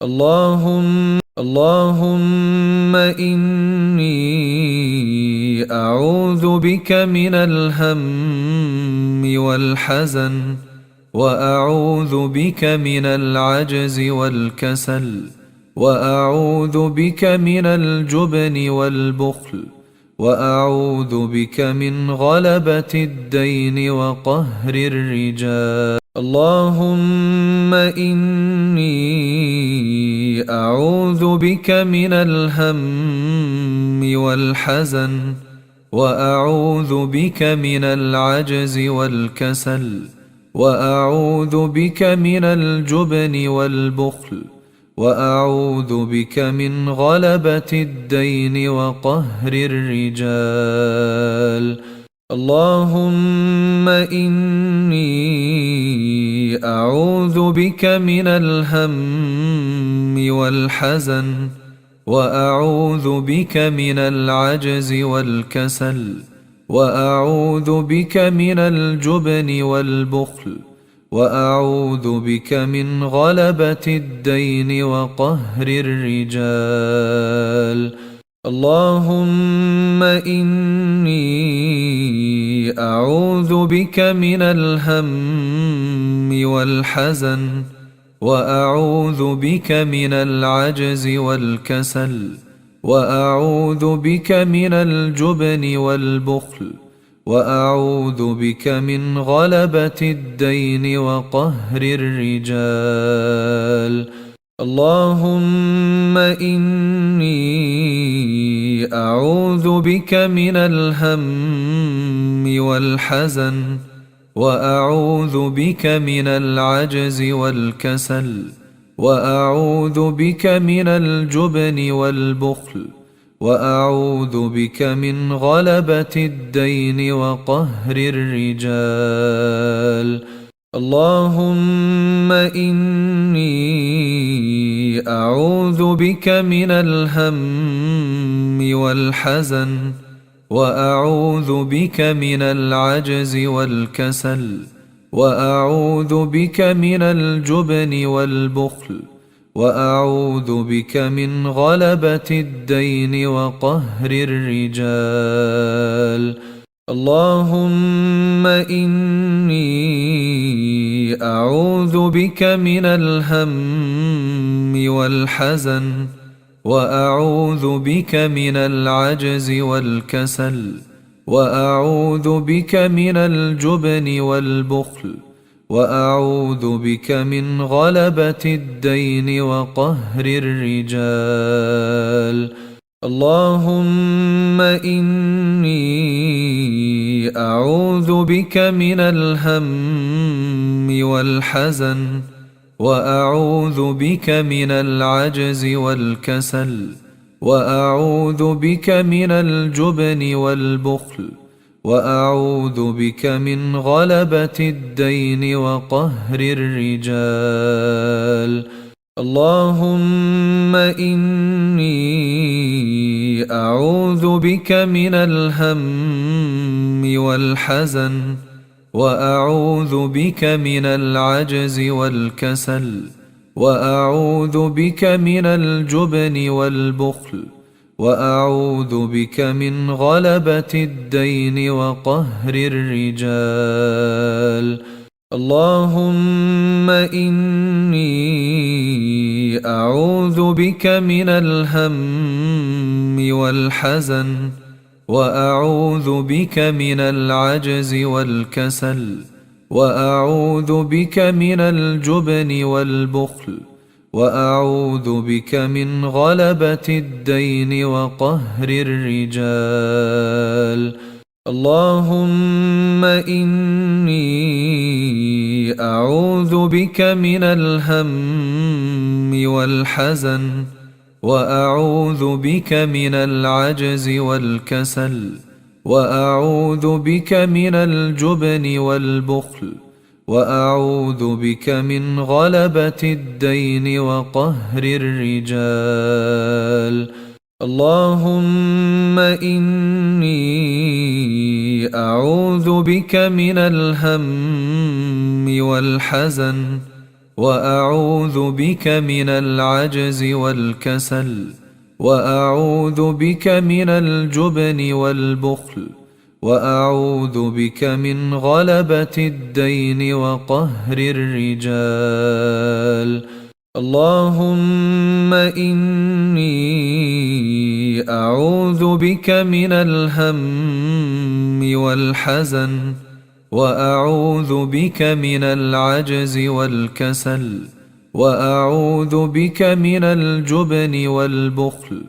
اللهم إني أعوذ بك من الهم والحزن، وأعوذ بك من العجز والكسل، وأعوذ بك من الجبن والبخل، وأعوذ بك من غلبة الدين وقهر الرجال. اللهم إني أعوذ بك من الهم والحزن، وأعوذ بك من العجز والكسل، وأعوذ بك من الجبن والبخل، وأعوذ بك من غلبة الدين وقهر الرجال. اللهم إني أعوذ بك من الهم والحزن، وأعوذ بك من العجز والكسل، وأعوذ بك من الجبن والبخل، وأعوذ بك من غلبة الدين وقهر الرجال. اللهم إني أعوذ بك من الهم والحزن، وأعوذ بك من العجز والكسل، وأعوذ بك من الجبن والبخل، وأعوذ بك من غلبة الدين وقهر الرجال. اللهم إني أعوذ بك من الهم والحزن، وأعوذ بك من العجز والكسل، وأعوذ بك من الجبن والبخل، وأعوذ بك من غلبة الدين وقهر الرجال. اللهم إني أعوذ بك من الهم والحزن، وأعوذ بك من العجز والكسل، وأعوذ بك من الجبن والبخل، وأعوذ بك من غلبة الدين وقهر الرجال. اللهم إني أعوذ بك من الهم والحزن، وأعوذ بك من العجز والكسل، وأعوذ بك من الجبن والبخل، وأعوذ بك من غلبة الدين وقهر الرجال. اللهم إني أعوذ بك من الهم والحزن، وأعوذ بك من العجز والكسل، وأعوذ بك من الجبن والبخل، وأعوذ بك من غلبة الدين وقهر الرجال. اللهم إني أعوذ بك من الهم والحزن، وأعوذ بك من العجز والكسل، وأعوذ بك من الجبن والبخل، وأعوذ بك من غلبة الدين وقهر الرجال. اللهم إني أعوذ بك من الهم والحزن، وأعوذ بك من العجز والكسل، وأعوذ بك من الجبن والبخل، وأعوذ بك من غلبة الدين وقهر الرجال. اللهم إني أعوذ بك من الهم والحزن، وأعوذ بك من العجز والكسل، وأعوذ بك من الجبن والبخل، وأعوذ بك من غلبة الدين وقهر الرجال. اللهم إني أعوذ بك من الهم والحزن، وأعوذ بك من العجز والكسل وأعوذ بك من الجبن والبخل وأعوذ بك من غلبة الدين وقهر الرجال. اللهم إني أعوذ بك من الهم والحزن وأعوذ بك من العجز والكسل وأعوذ بك من الجبن والبخل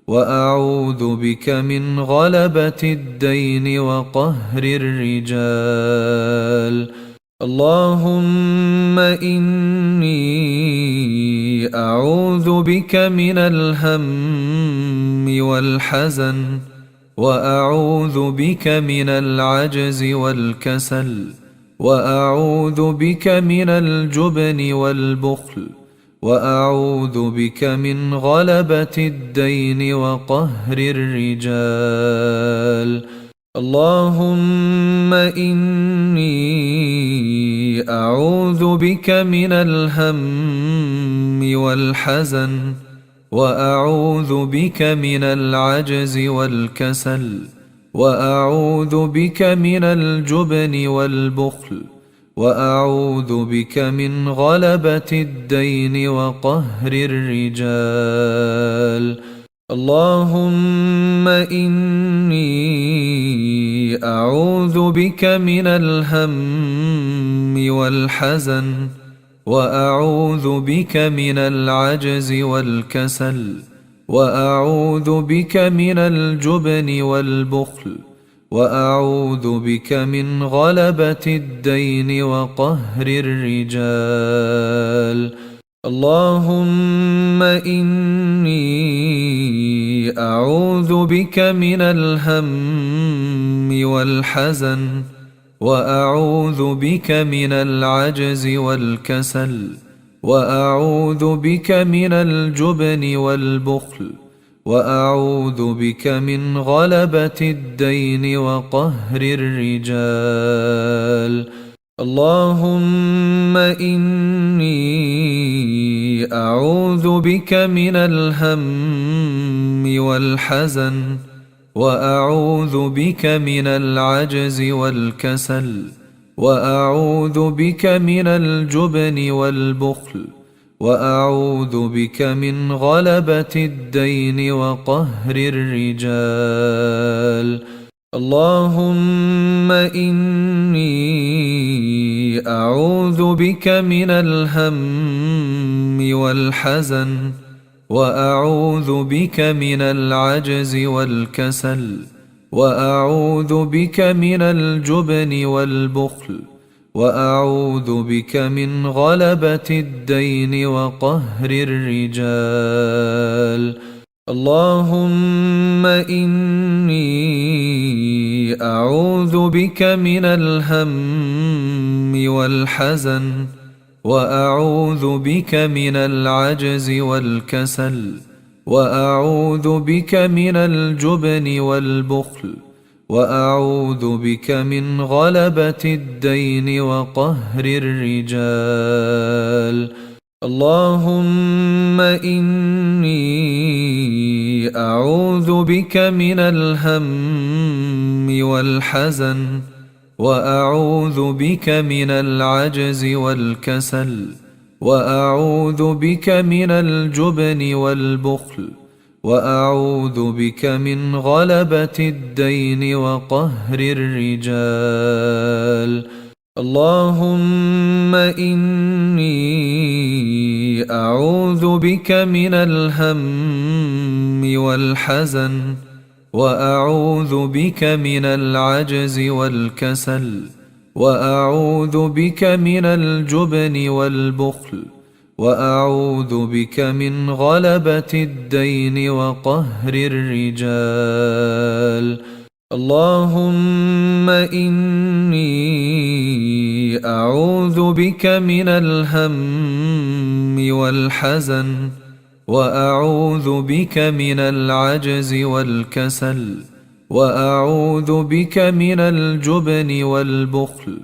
وأعوذ بك من غلبة الدين وقهر الرجال. اللهم إني أعوذ بك من الهم والحزن وأعوذ بك من العجز والكسل وأعوذ بك من الجبن والبخل وأعوذ بك من غلبة الدين وقهر الرجال. اللهم إني أعوذ بك من الهم والحزن وأعوذ بك من العجز والكسل وأعوذ بك من الجبن والبخل وأعوذ بك من غلبة الدين وقهر الرجال. اللهم إني أعوذ بك من الهم والحزن وأعوذ بك من العجز والكسل وأعوذ بك من الجبن والبخل وأعوذ بك من غلبة الدين وقهر الرجال. اللهم إني أعوذ بك من الهم والحزن وأعوذ بك من العجز والكسل وأعوذ بك من الجبن والبخل وأعوذ بك من غلبة الدين وقهر الرجال. اللهم إني أعوذ بك من الهم والحزن وأعوذ بك من العجز والكسل وأعوذ بك من الجبن والبخل وأعوذ بك من غلبة الدين وقهر الرجال. اللهم إني أعوذ بك من الهم والحزن وأعوذ بك من العجز والكسل وأعوذ بك من الجبن والبخل وأعوذ بك من غلبة الدين وقهر الرجال. اللهم إني أعوذ بك من الهم والحزن وأعوذ بك من العجز والكسل وأعوذ بك من الجبن والبخل وأعوذ بك من غلبة الدين وقهر الرجال. اللهم إني أعوذ بك من الهم والحزن وأعوذ بك من العجز والكسل وأعوذ بك من الجبن والبخل وأعوذ بك من غلبة الدين وقهر الرجال. اللهم إني أعوذ بك من الهم والحزن وأعوذ بك من العجز والكسل وأعوذ بك من الجبن والبخل وأعوذ بك من غلبة الدين وقهر الرجال. اللهم إني أعوذ بك من الهم والحزن وأعوذ بك من العجز والكسل وأعوذ بك من الجبن والبخل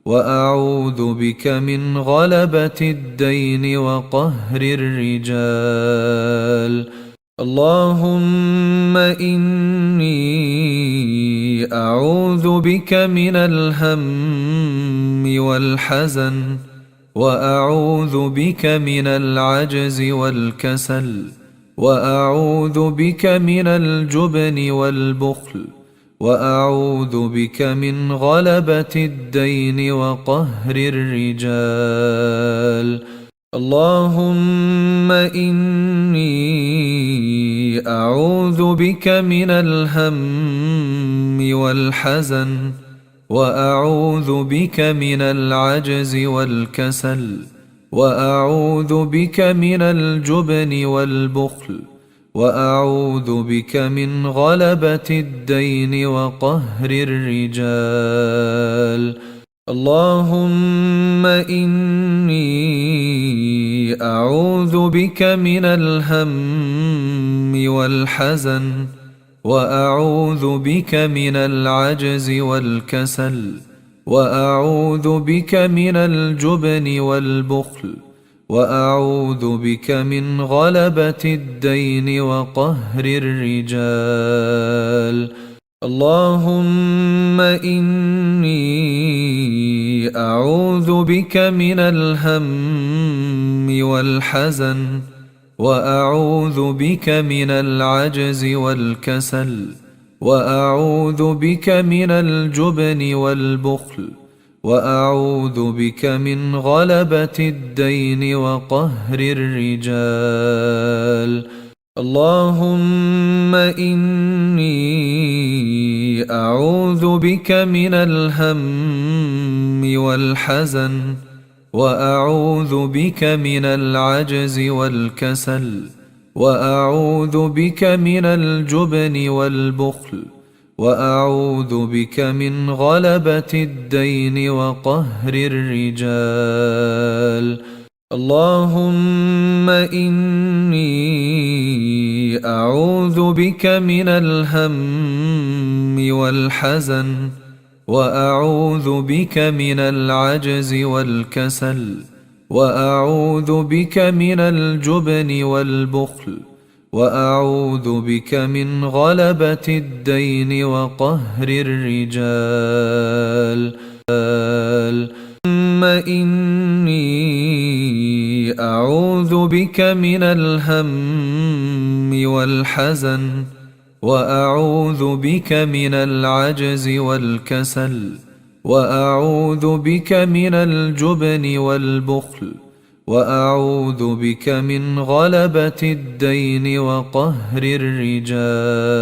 وأعوذ بك من غلبة الدين وقهر الرجال. اللهم إني أعوذ بك من الهم والحزن، وأعوذ بك من العجز والكسل، وأعوذ بك من الجبن والبخل، وأعوذ بك من غلبة الدين وقهر الرجال. اللهم إني أعوذ بك من الهم والحزن، وأعوذ بك من العجز والكسل، وأعوذ بك من الجبن والبخل، وأعوذ بك من غلبة الدين وقهر الرجال. اللهم إني أعوذ بك من الهم والحزن، وأعوذ بك من العجز والكسل، وأعوذ بك من الجبن والبخل، وأعوذ بك من غلبة الدين وقهر الرجال. اللهم إني أعوذ بك من الهم والحزن، وأعوذ بك من العجز والكسل، وأعوذ بك من الجبن والبخل، وأعوذ بك من غلبة الدين وقهر الرجال. اللهم إني أعوذ بك من الهم والحزن، وأعوذ بك من العجز والكسل، وأعوذ بك من الجبن والبخل، وأعوذ بك من غلبة الدين وقهر الرجال. اللهم إني أعوذ بك من الهم والحزن، وأعوذ بك من العجز والكسل، وأعوذ بك من الجبن والبخل، وأعوذ بك من غلبة الدين وقهر الرجال. اللهم إني أعوذ بك من الهم والحزن، وأعوذ بك من العجز والكسل، وأعوذ بك من الجبن والبخل، وأعوذ بك من غلبة الدين وقهر الرجال.